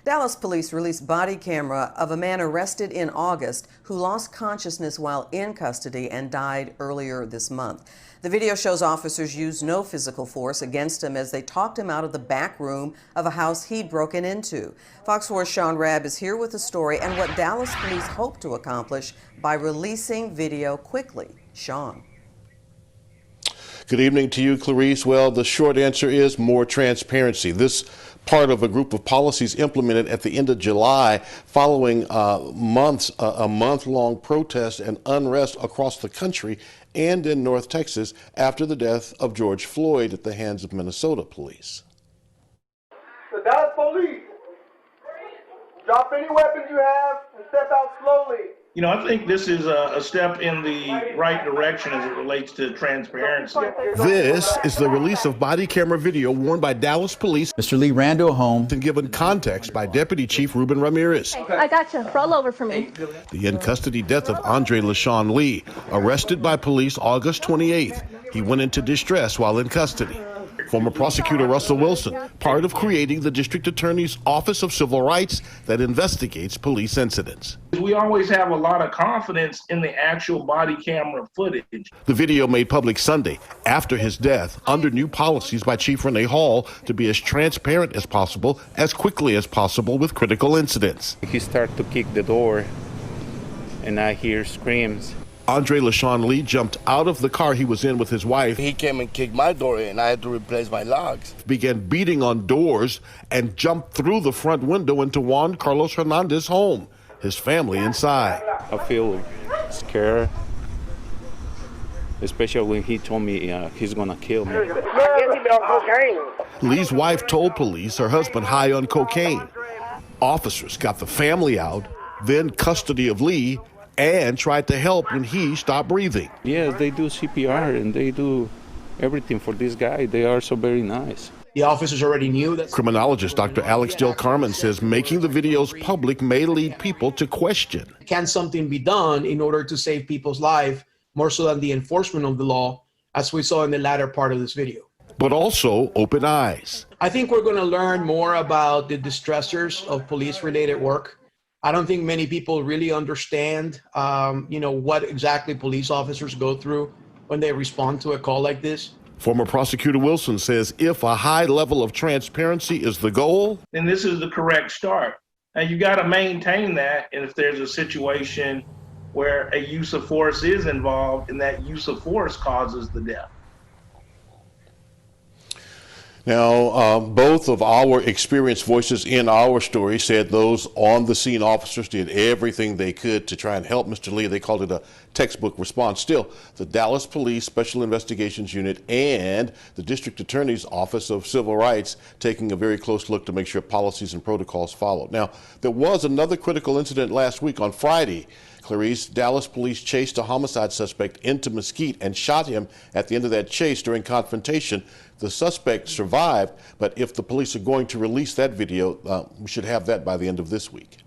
Dallas police released body camera of a man arrested in August who lost consciousness while in custody and died earlier this month. The video shows officers used no physical force against him as they talked him out of the back room of a house he'd broken into. Fox 4's Sean Rabb is here with the story and what Dallas police hope to accomplish by releasing video quickly. Sean. Good evening to you, Clarice. Well, the short answer is more transparency. This part of a group of policies implemented at the end of July following a month-long protest and unrest across the country and in North Texas after the death of George Floyd at the hands of Minnesota police. The Dallas police, drop any weapons you have and step out slowly. You know, I think this is a step in the right direction as it relates to transparency. This is the release of body camera video worn by Dallas police. Mr. Lee ran to a home And given context by Deputy Chief Ruben Ramirez. I got you. Roll over for me. The in-custody death of Andre LaShawn Lee, arrested by police August 28th. He went into distress while in custody. Former prosecutor Russell Wilson, part of creating the District Attorney's Office of Civil Rights that investigates police incidents. We always have a lot of confidence in the actual body camera footage. The video made public Sunday after his death under new policies by Chief Renee Hall to be as transparent as possible, as quickly as possible with critical incidents. He started to kick the door and I hear screams. Andre LaShawn Lee jumped out of the car he was in with his wife. He came and kicked my door in. I had to replace my locks. Began beating on doors and jumped through the front window into Juan Carlos Hernandez's home, his family inside. I feel scared, especially when he told me he's gonna kill me. Lee's wife told police her husband high on cocaine. Officers got the family out, then custody of Lee, and tried to help when he stopped breathing. Yes, they do CPR and they do everything for this guy. They are so very nice. The officers already knew that. Criminologist Dr. Alex Del Carmen says making the videos public may lead people to question. Can something be done in order to save people's life more so than the enforcement of the law, as we saw in the latter part of this video? But also open eyes. I think we're going to learn more about the distressors of police-related work. I don't think many people really understand, what exactly police officers go through when they respond to a call like this. Former prosecutor Wilson says if a high level of transparency is the goal, then this is the correct start. And you got to maintain that. And if there's a situation where a use of force is involved and that use of force causes the death. Now, both of our experienced voices in our story said those on the scene officers did everything they could to try and help Mr. Lee. They called it a textbook response. Still, the Dallas Police Special Investigations Unit and the District Attorney's Office of Civil Rights taking a very close look to make sure policies and protocols followed. Now, there was another critical incident last week on Friday. Clarice, Dallas police chased a homicide suspect into Mesquite and shot him at the end of that chase during confrontation. The suspect survived, but if the police are going to release that video, we should have that by the end of this week.